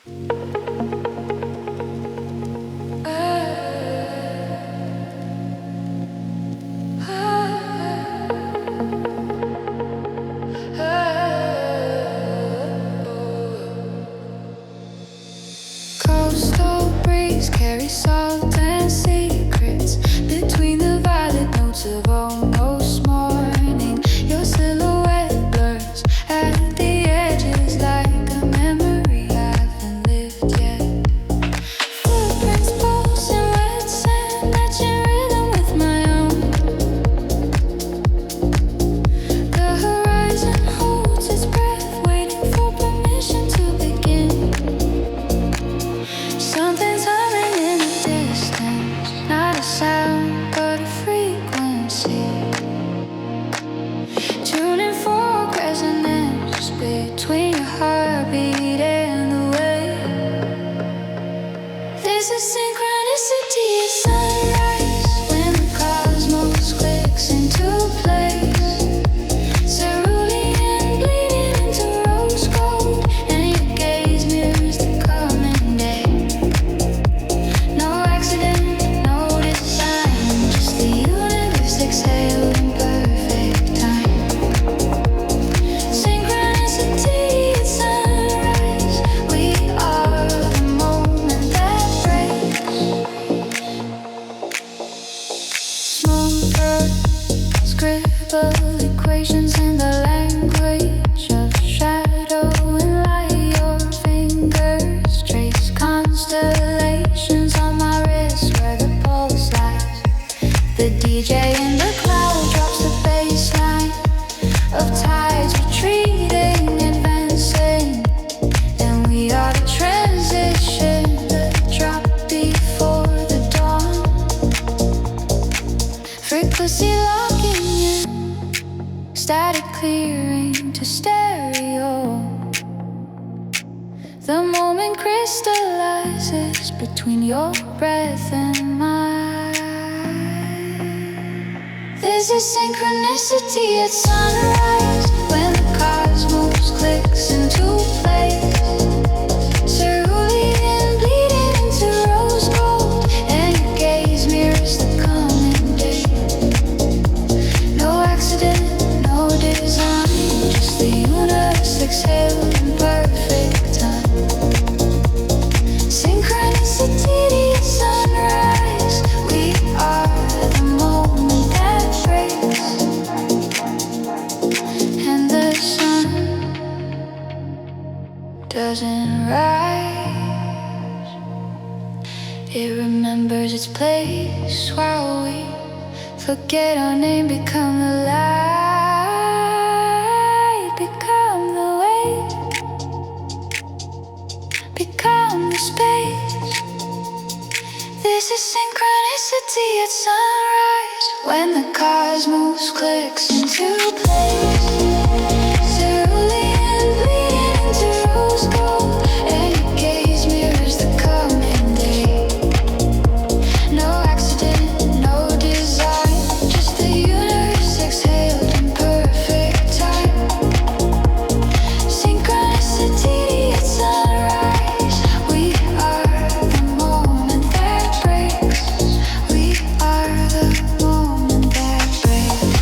Coastal breeze carries salt and secrets between the violet notes of almost morning. Your silhouette blurs at the edges like a memory I haven't lived yet. Footprints pulse in wet sand, matching rhythm with my own. The horizon holds its breath, waiting for permission to begin. Something's humming in the distance, not a sound but a frequency. Tuning for resonance between your heartbeat and the wave. There's a synchronicity at sunrise when the cosmos clicks into place. Cerulean bleeding into rose gold, and your gaze mirrors the coming day. No accident, no design, just the universe exhaled in perfect time. Synchronicity at sunrise, we are the moment that breaks. Small scribble equations in the language of shadow and light. Your fingers trace constellations on my wrist where the pulse lies. The DJ in the cloud drops the baseline of tides retreating, advancing, and we are the transition, the drop before the dawn. Frequency locking in, static clearing to stereo. The moment crystallizes between your breath and mine. There's a synchronicity at sunrise when the cosmos clicks into place. Cerulean bleeding into rose gold, and your gaze mirrors the coming day. No accident, no design, just the universe exhaled in perfect time. Synchronicity at sunrise, we are the moment that breaks. And the sun doesn't rise, it remembers its place while we forget our name, become the light, become the wave, become the space. This is synchronicity at sunrise when the cosmos clicks into place. Cerulean bleeding into rose gold, and your gaze mirrors the coming day. No accident, no design, just the universe exhaled in perfect time. Synchronicity at sunrise, we are the moment that breaks. We are the moment that breaks.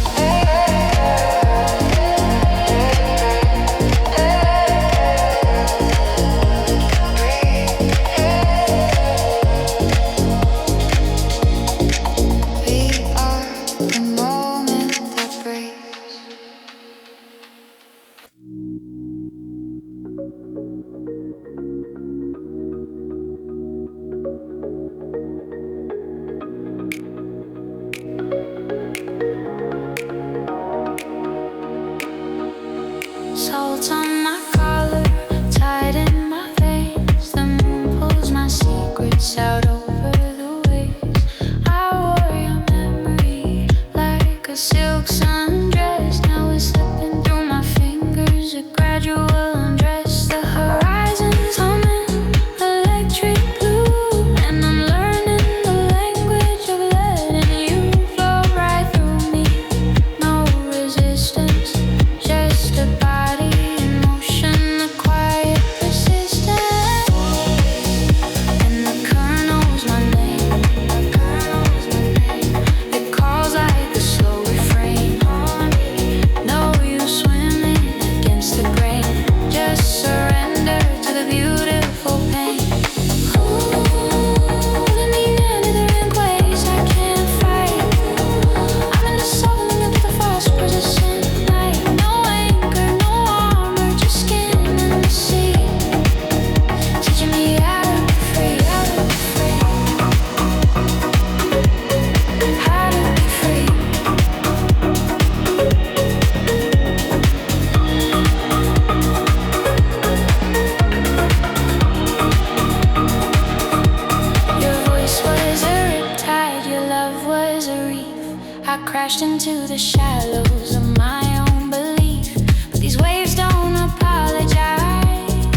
crashed into the shallows of my own belief. But these waves don't apologize,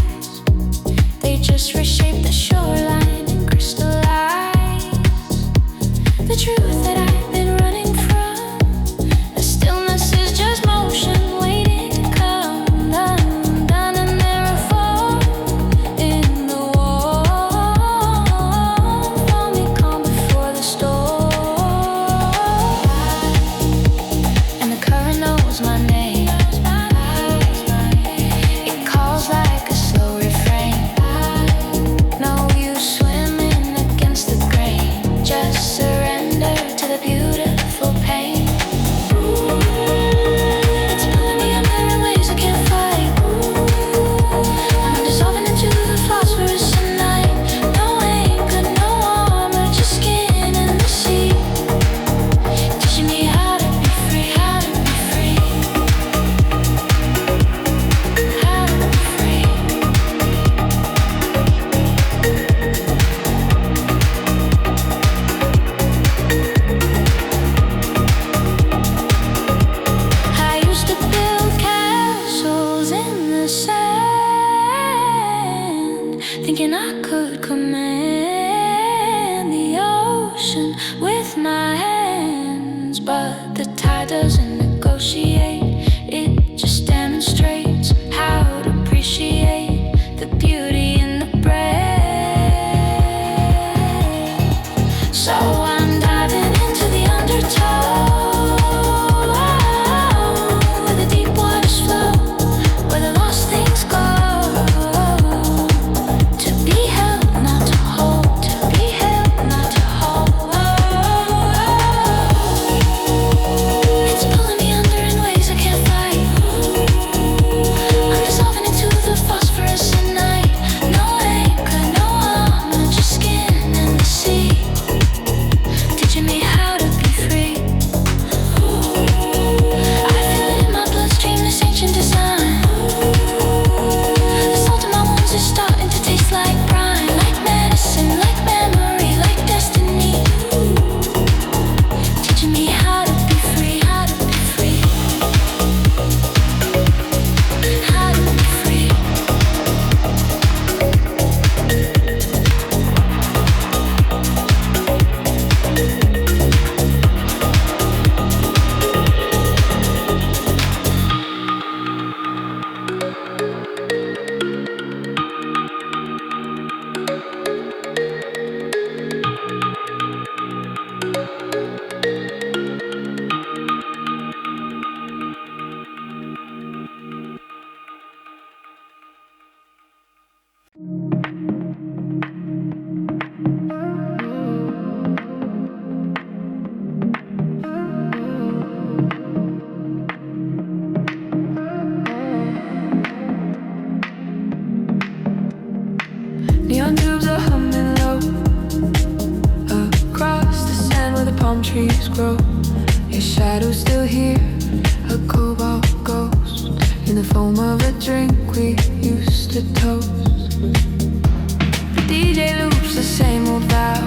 they just reshape the shoreline and crystallize the truth that I've been running from. The stillness is just motion waiting to come undone, and there are fall in the wall for me calm before the storm. And the current knows my name, it calls like a slow refrain. No use swimming against the grain, just surrender to the beautiful pain. It's pulling me under in ways I can't fight. I'm dissolving into the phosphorus at night. No anchor, no armor, just skin in the sea, teaching me how to be free, how to be free, how to be free. I used to build castles in the sand, thinking I could command the ocean with my hands. But the tide doesn't negotiate, it just demonstrates how to appreciate the beauty in the breath. So I'm diving into the undertow, where the deep waters flow, where the lost things go. To be held, not to hold, to be held, not to hold. It's pulling me under in ways I can't fight. I'm dissolving into the phosphorus at night. No anchor, no armor, just skin in the sea, teaching me how to be free. I feel it in my bloodstream, this ancient design. The salt in my wounds is starting to taste like brine, like medicine, like memory, like destiny, teaching me how to be free, how to be free, how to be free. Neon tubes are humming low across the sand where the palm trees grow. Your shadow's still here, a cobalt ghost in the foam of a drink we used to toast. The DJ loops the same old vow,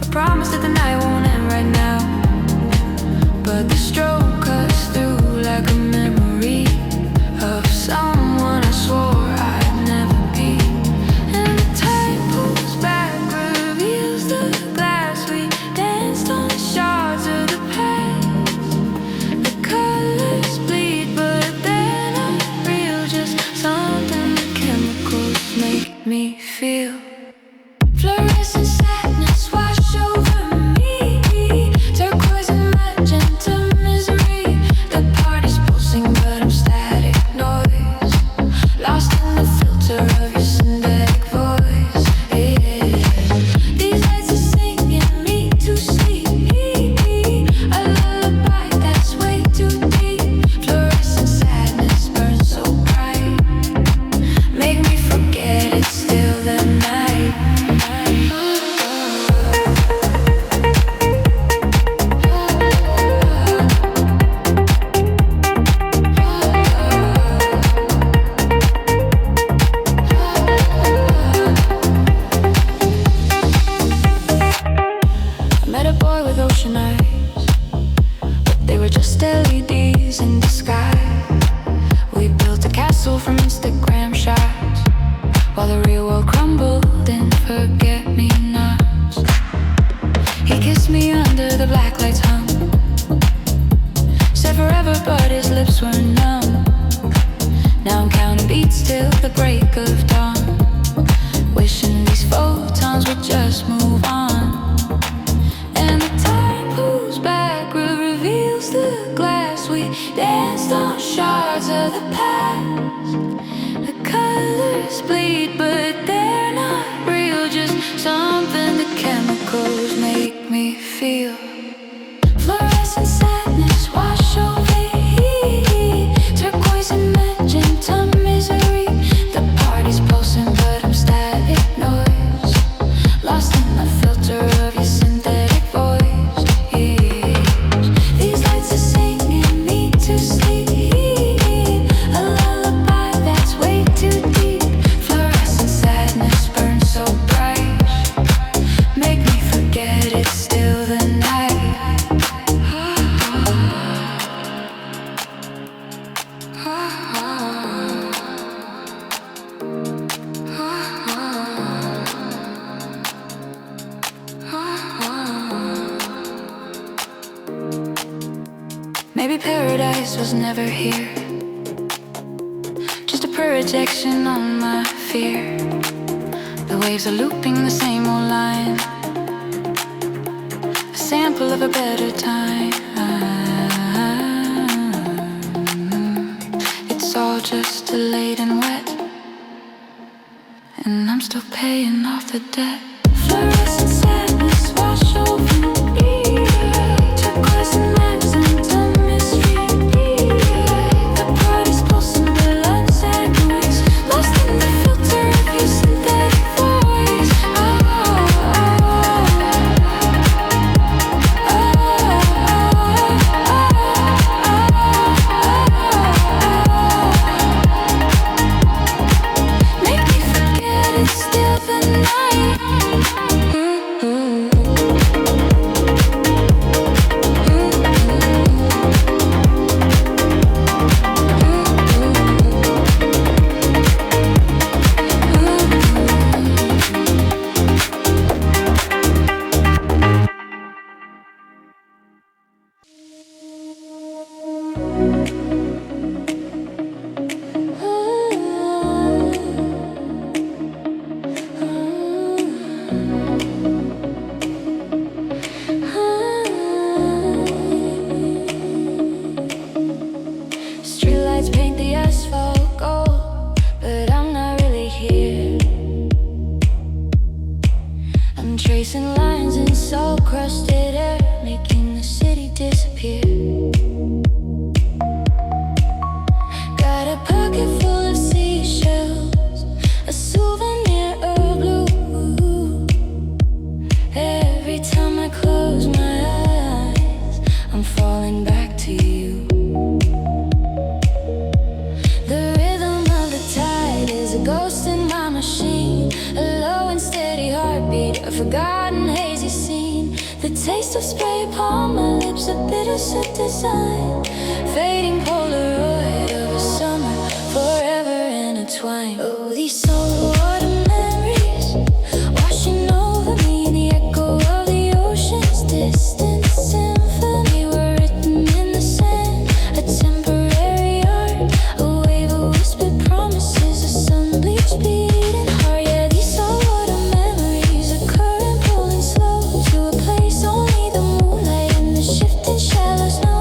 a promise that the night won't end right now. But the stroke cuts through like a memory of someone I swore I'd never be. And the tide pulls back, reveals the glass we danced on, the shards of the past. The colors bleed, but they're not real, just something the chemicals make me feel. Fluorescent sadness wash over me, turquoise and magenta misery. The party's pulsing, but I'm static noise, lost in the filter of your synthetic voice. Yeah. These lights are singing me to sleep, a lullaby that's way too deep. Fluorescent sadness burns so bright, make me forget it's still the night. while the real world crumbled in forget-me-nots. He kissed me under the black lights hung. Said forever, but his lips were numb. Now I'm counting beats till the break of dawn, wishing these photons would just move on. And the time pulls back, reveals the glass. We danced on shards of the past. The colors bleed, but they're not real. Just something the chemicals make me feel. Fluorescent sadness wash over heat. Turquoise and magenta misery. The party's pulsing, but I'm static noise. Lost in the filter of your synthetic voice. These lights are singing me to sleep. A lullaby that's way too deep. Fluorescent sadness burns so bright. Make me forget it's still the night. Maybe paradise was never here, just a projection on my fear. The waves are looping the same old line, a sample of a better time. It's all just delayed and wet, and I'm still paying off the debt. Fluorescent sadness wash over me. Turquoise and magenta mystery. The party's pulsing, but unsaid noise. Lost in the filter of your synthetic voice. Make me forget it's still the night. Streetlights paint the asphalt gold, but I'm not really here. I'm tracing lines in salt-crusted air, making the city disappear. Got a pocket full of seashells, a souvenir of blue. Every time I close my eyes, I'm falling back to you. The rhythm of the tide is a ghost in my machine, a low and steady heartbeat, a forgotten hazy scene. The taste of spray upon my lips, a bittersweet design, fading Polaroid of a summer, forever intertwined. Oh, these saltwater memories washing over me, the echo of the ocean's distant symphony were written in the sand, a temporary art, a wave of whispered promises, a sun-bleached beating heart. Yeah, these saltwater memories, a current pulling slow to a place only the moonlight and the shifting shallows know.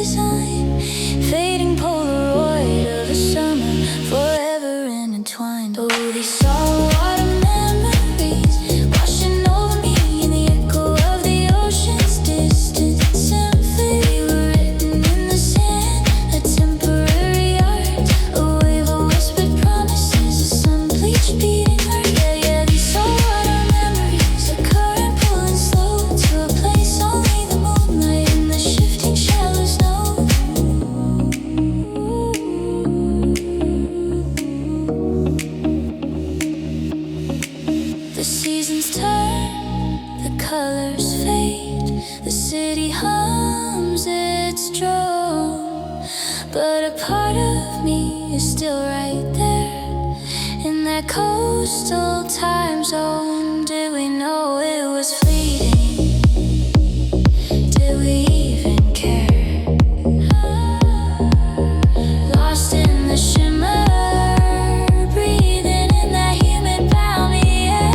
design, fading Polaroid of a summer, forever intertwined. Oh, these saltwater memories washing over me in the echo of the ocean's distant symphony. They were written in the sand, a temporary art, a wave of whispered promises, a sun-bleached beating heart. Yeah, yeah, these saltwater memories, a current pulling slow to a place only the moonlight and the shifting shallows know. The seasons turn, the colors fade, the city hums its drum, but a part of me is still right there in that coastal time zone. Did we know it was fleeting? Did we even care? Lost in the shimmer, breathing in that humid balmy air.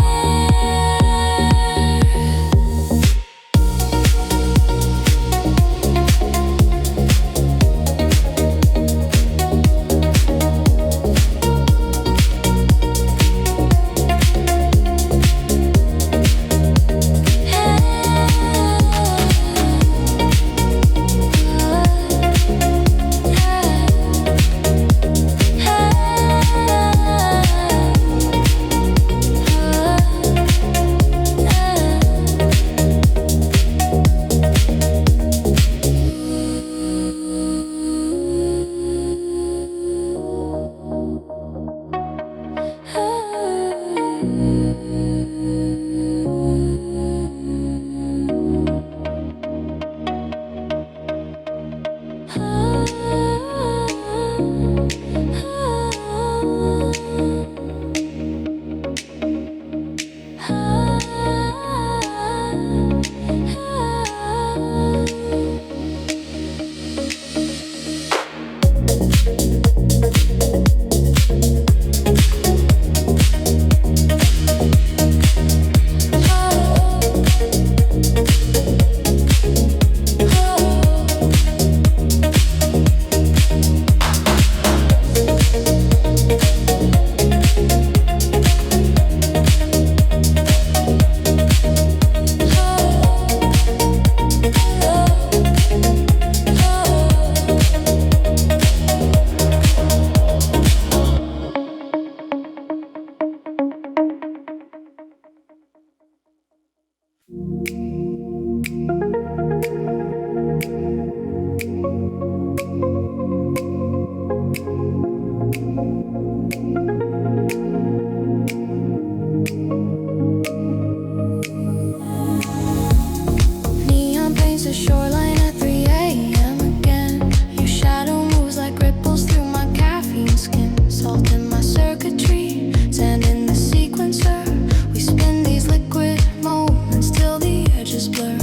Neon paints the shoreline at 3 a.m. again. Your shadow moves like ripples through my caffeine skin. Salt in my circuitry, sand in the sequencer. We spin these liquid moments till the edges blur.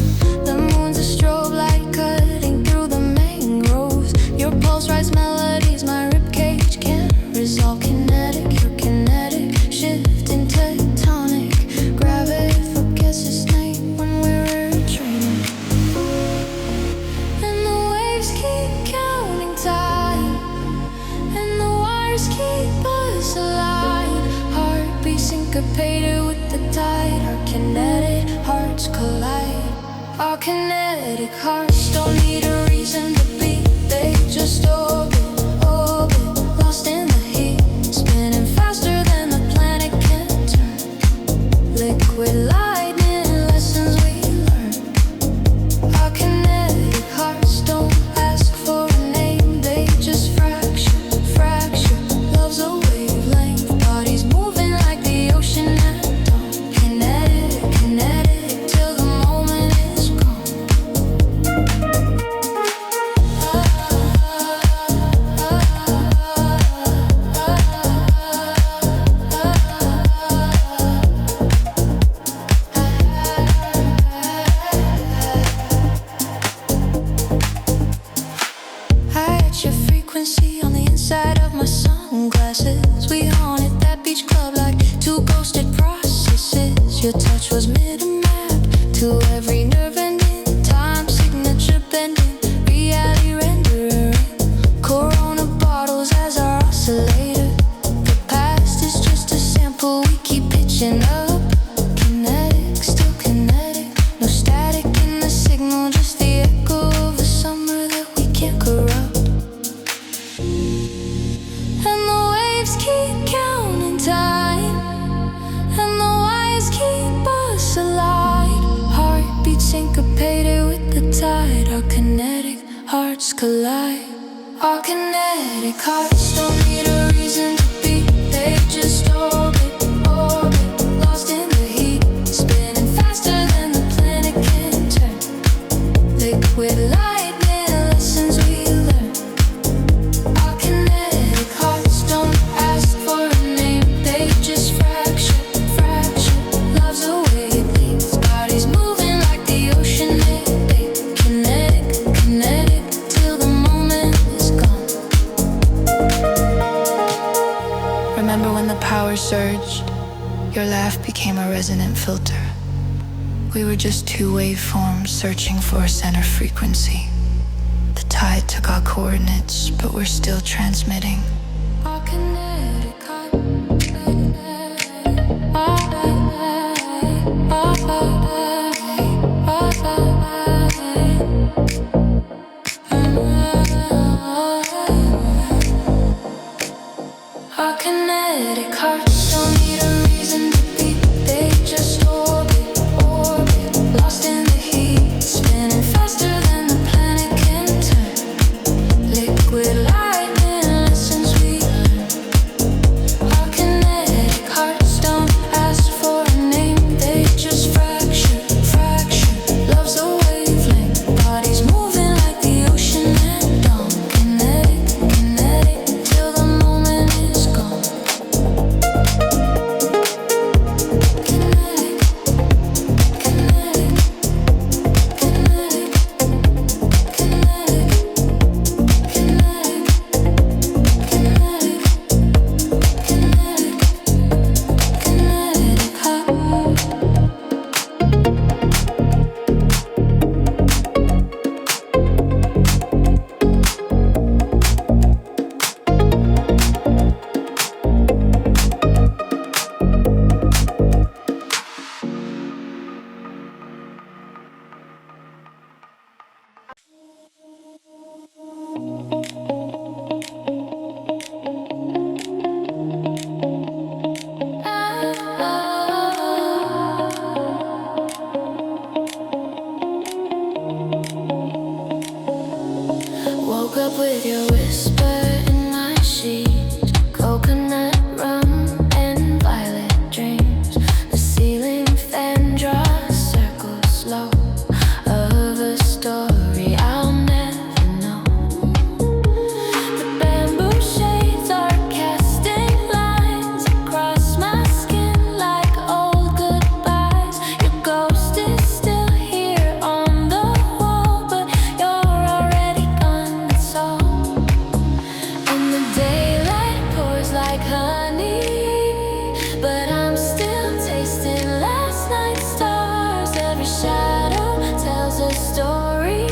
The moon's a strobe light cutting through the mangroves. Your pulse writes melodies my ribcage can't resolve. Kinetic, you're kinetic, shifting tectonic. Gravity forgets its name when we're retreating. And the waves keep counting time, and the wires keep us alive. Heartbeat syncopated with the tide. Our kinetic hearts collide. Our kinetic hearts don't need a reason to beat. They just orbit, orbit, lost in the heat. Spinning faster than the planet can turn. Liquid lightning, lessons we learn. Our kinetic hearts don't ask for a name. They just fracture, fracture. Love's a wavelength. Bodies moving like the ocean at dawn. Kinetic, kinetic, till the moment is gone. I etch your frequency on the inside of my sunglasses. We haunted that beach club like two ghosted processes. Your touch was mid-map to every nerve ending. Time signature bending, reality rendering. worlds collide. Our kinetic hearts don't need a reason to beat. They just orbit, orbit, lost in the heat, spinning faster than the planet can turn. Liquid lightning, lessons we learn. Our kinetic hearts don't ask for a name. They just fracture, fracture, love's a way it leads. Bodies moving like the ocean they kinetic, kinetic, till the moment is gone. Remember when the power surged? Your laugh became a resonant filter. We were just two waveforms searching for a center frequency. The tide took our coordinates, but we're still transmitting. Our kinetic Our kinetic hearts don't need a reason to beat. They just orbit, orbit, lost in the heat, spinning faster than the planet can turn. Liquid lightning, lessons we learn. Our kinetic hearts don't ask for a name. They just fracture, fracture, love's a wavelength. Bodies moving like the ocean at dawn. Kinetic, kinetic, till the moment is gone. Kinetic, kinetic, kinetic, kinetic, kinetic, kinetic, kinetic heart. Woke up with your whisper in my sheets, coconut rum and violet dreams. The ceiling fan draws circles slow of a story I'll never know. The bamboo shades are casting lines across my skin like old goodbyes. Your ghost is still here on the wall, but you're already gone, that's all. And the daylight pours like honey, but I'm still tasting last night's stars. Every shadow tells a story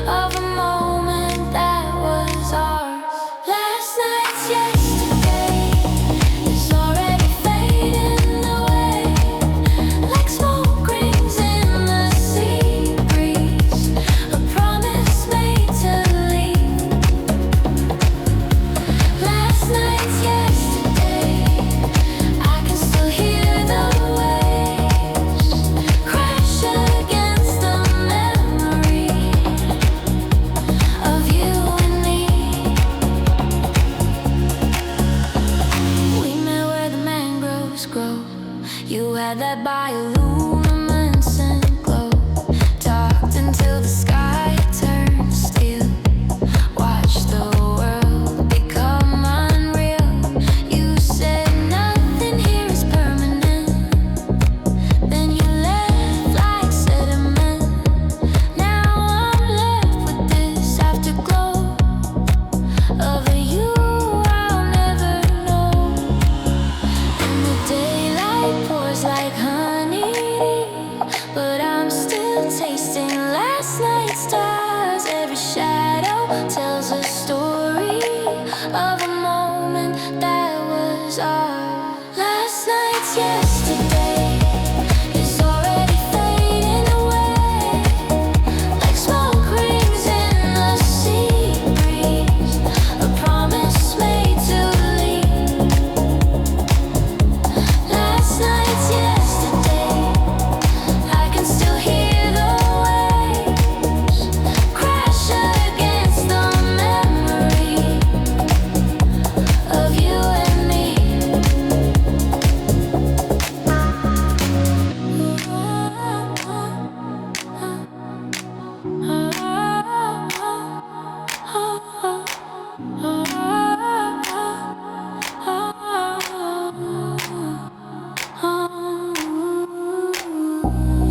of a moment that was ours. Last night's yesterday is already fading away, like smoke rings in the sea breeze. A promise made to leave. Last night's yesterday, I can still hear the waves crash against the memory of you and me. We met where the mangroves grow. You had that bioluminescent glow. Talked until the sky turned still. Watched the world become unreal. You said nothing here is permanent. Then you left like sediment. Now I'm left with this afterglow of a you I'll never know. And the daylight pours like honey,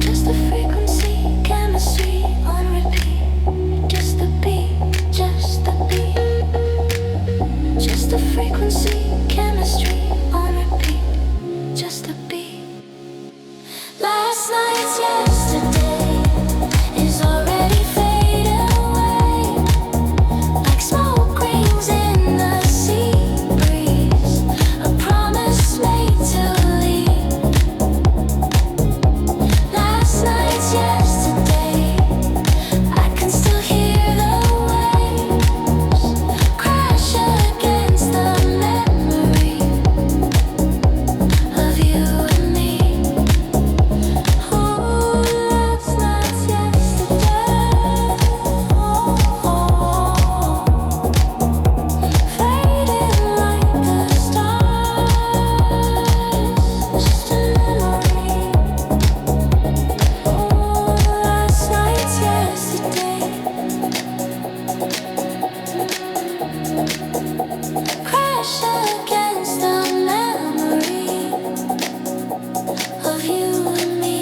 Just the frequency, chemistry on repeat. Just the beat, just the beat. Just the frequency, chemistry on repeat. Just the beat. Last night's yesterday is already fading away, like smoke rings in the sea breeze. A promise made to leave. Last night's yesterday, I can still hear the waves crash against the memory of you and me. Oh, last night's yesterday, fading like the stars, just a memory. Oh, last night's yesterday, crash against the memory of you and me.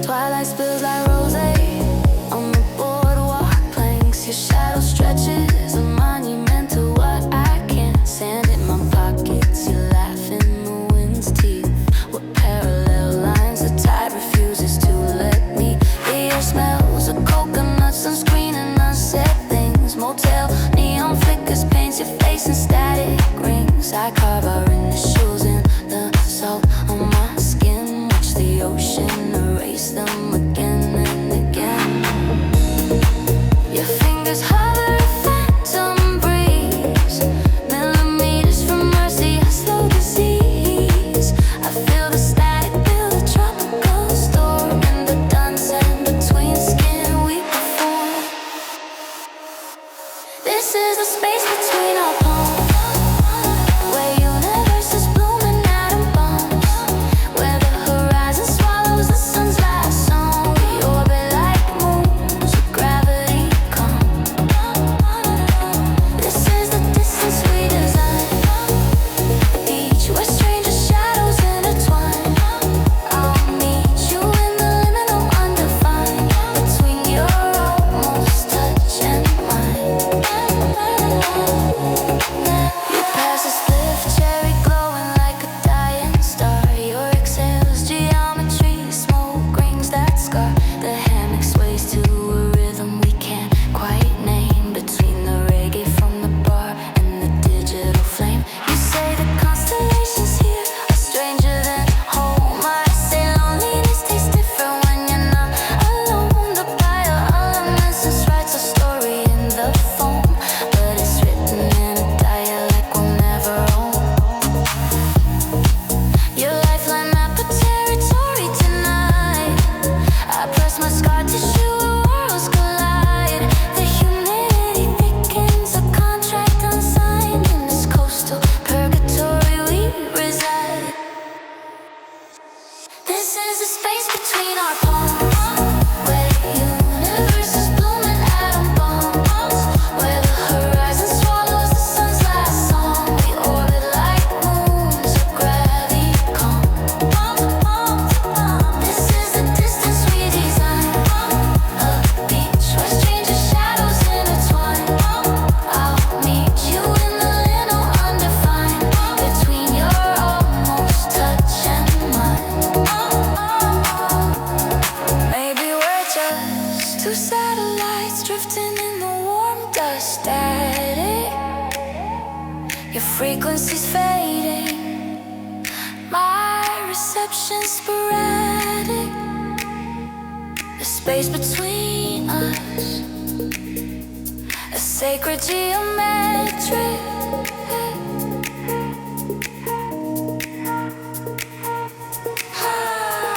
Twilight spills like rosé on the boardwalk planks. Your shadow stretches a monument to what I can't. Sand in my pockets, you laugh in the wind's teeth. What parallel lines, the tide refuses to let me. The air smells of coconut, sunscreen and unsaid things. Motel, neon flickers, paints your face in static rings. I carve our initials in the salt on my skin. Watch the ocean erase them again and again. Your fingers hover a phantom breeze. Millimeters from mercy, a slow disease. I feel the static build a tropical storm. In the dance and between skin we perform. This is the space between our palms, where universes bloom in atom bombs, where the horizon swallows the sun's last song. We orbit like moons with gravity calm. This is the distance we design, the beach where stranger shadows intertwine. I'll meet you in the liminal undefined, between your almost touch and mine. You pass a spliff, cherry glowing like a dying star. Your exhales, geometry, smoke rings that scar. The hammock sways to a rhythm we can't quite name, between the reggae from the bar and the digital flame. You say the constellations here are stranger than home. I say loneliness tastes different when you're not alone. The bioluminescence writes a story in the foam, but it's written in a dialect we'll never own. Your lifeline map a territory tonight. I press my scar tissue, worlds collide. The humidity thickens, a contract unsigned. In this coastal purgatory we reside. This is the space between our palms, where universes bloom in atom bombs, where the horizon swallows the sun's last song. We orbit like moons with gravity calm. This is the distance we design, a beach where stranger shadows intertwine. I'll meet you in the liminal undefined, between your almost touch and mine. Maybe we're just two satellites drifting in the warm dust static. Your frequency's fading, my reception's sporadic. The space between us, a sacred geometric. Ah.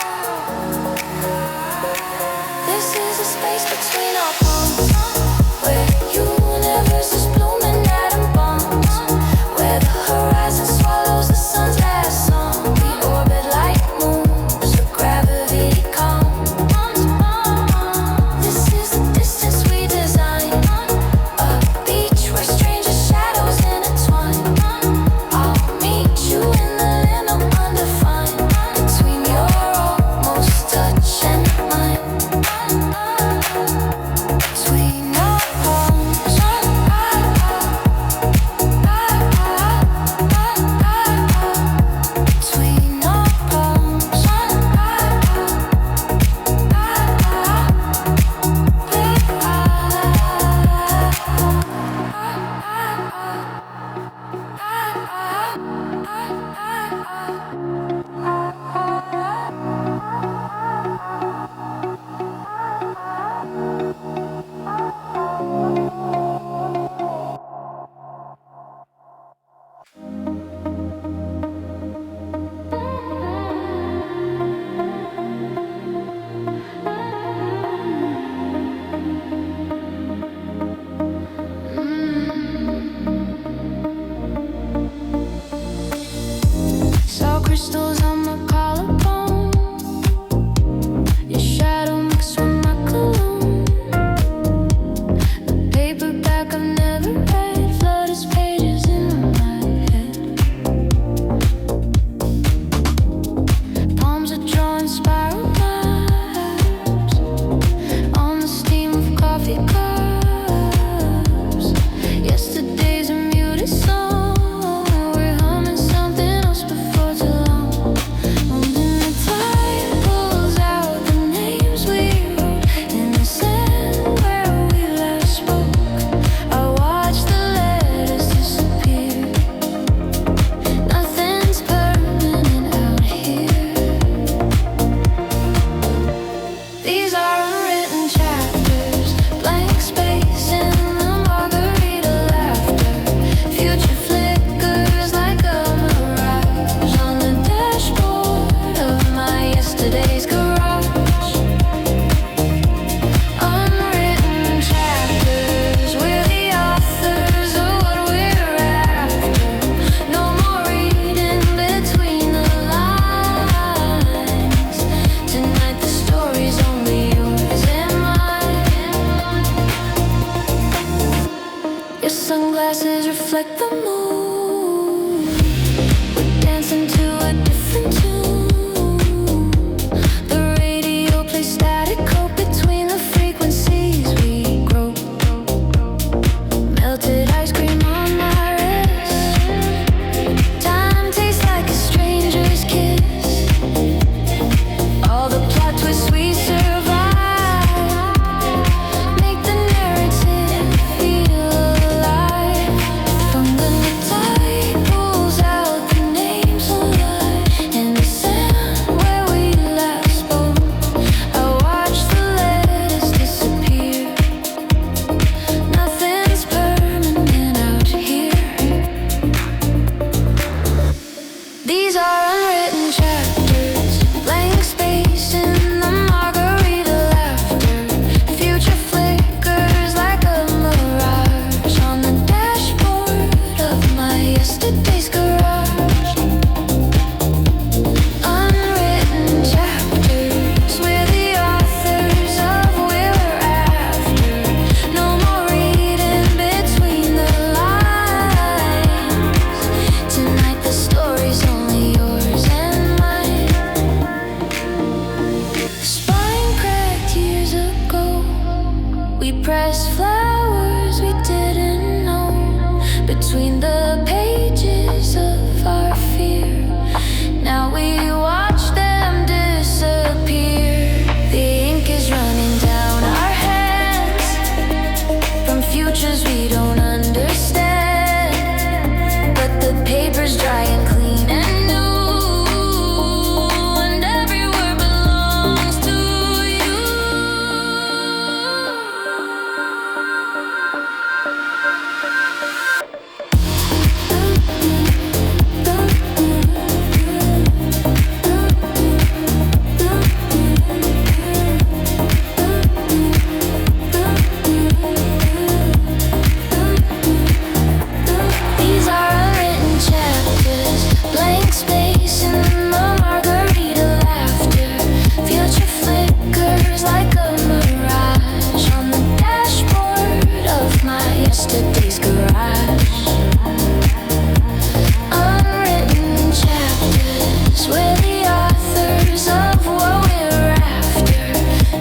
We're the authors of what we're after.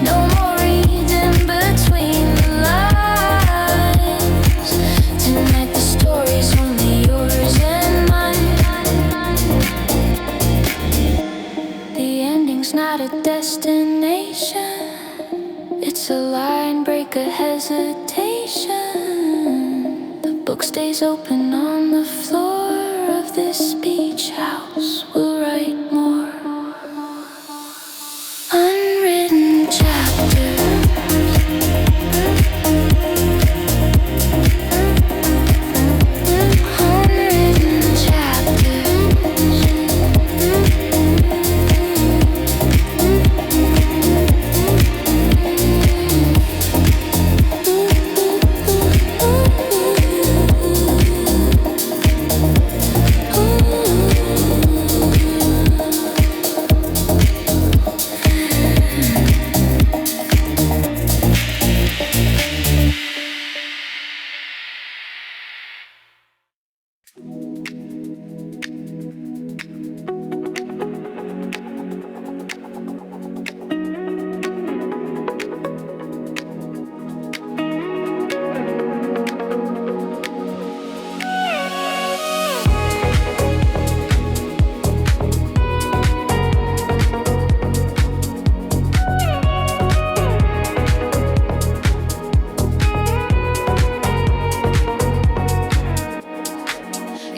No more reading between the lines. Tonight the story's only yours and mine. The ending's not a destination. It's a line break, a hesitation. The book stays open on the floor of this beach house. We'll write more unwritten chapters. Unwritten chapters.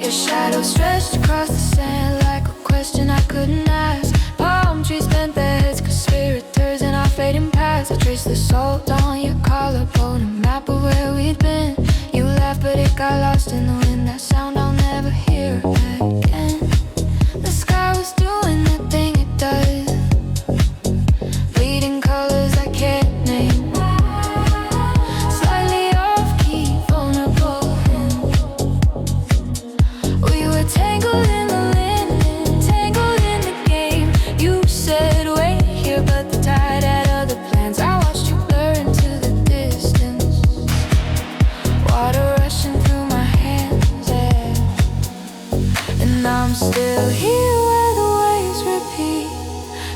Your shadow stretched across the sand like a question I couldn't ask. Palm trees bent their heads, conspirators in our fading past. I traced the salt on your collarbone, a map of where we'd been. You laughed but it got lost in the wind. That sound I'll never hear again. The sky was doing that thing it does, bleeding colors I can't name. Slightly off-key, vulnerable. We were tangled in the linen, tangled in the game. You said wait here, but the tide had other plans. I watched you blur into the distance, water rushing through my hands, yeah. And I'm still here where the waves repeat,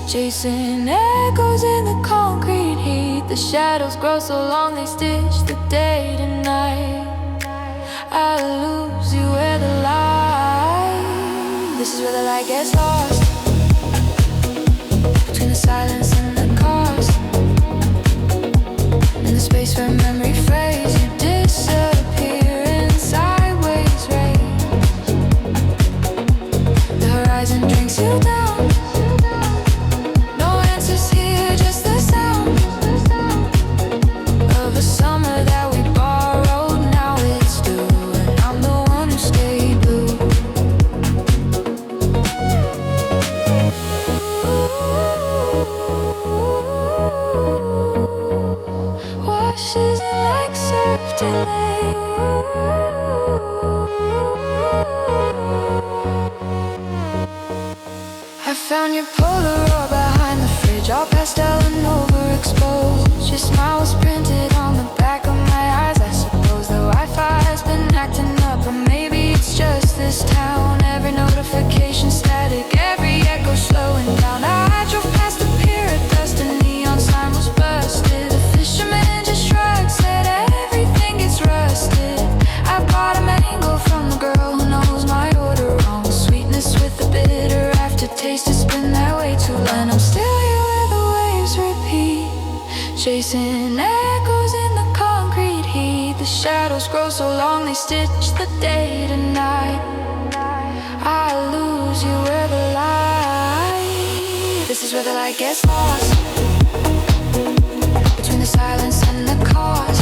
chasing echoes in the concrete heat. The shadows grow so long they stitch the day to night. I lose you where the light. This is where the light gets lost, between the silence and the cause. In the space where memory frays, you disappear in sideways rays. The horizon drinks you down. No answers here, just the sound of a summer that we borrowed. Now it's due, and I'm the one who stayed blue. Washes in like surf delay. I found your Polaroid behind the fridge, all pastel and overexposed. Your smile was printed on the back of my eyes. I suppose the Wi-Fi has been acting up, or maybe it's just this town. Every notification static, every echo slowing down. I drove past the pier at dusk, a neon sign was busted. The fisherman just shrugged, said everything gets rusted. I bought a mango from the girl who knows my order wrong. Sweetness with the bitter aftertaste, it's been that way too long. And I'm still here where the waves repeat, chasing echoes in the concrete heat. The shadows grow so long they stitch the day to night. I lose you where the light. This is where the light gets lost, between the silence and the cause.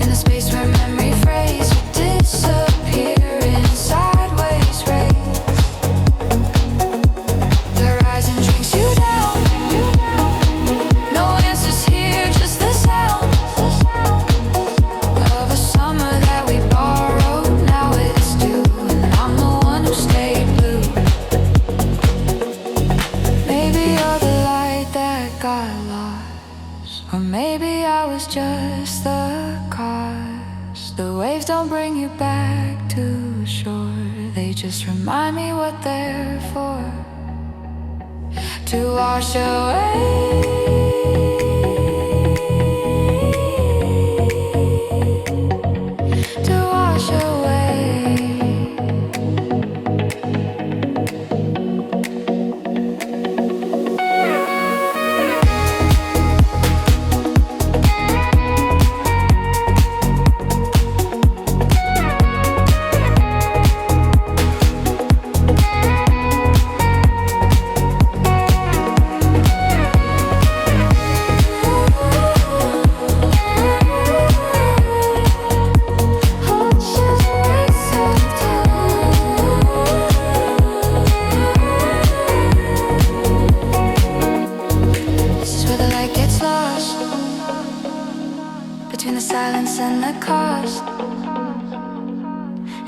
In the space where memory frays, you disappear in sideways rays. The horizon drinks you down. No answers here, just the sound of a summer that we borrowed. Now it's due, and I'm the one who stayed blue. Maybe you're the light that got lost, or maybe I was just the cause. The waves don't bring you back to shore, they just remind me what they're for. To wash away, to wash away. Between the silence and the cost,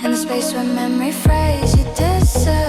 in the space where memory frays, you disappear.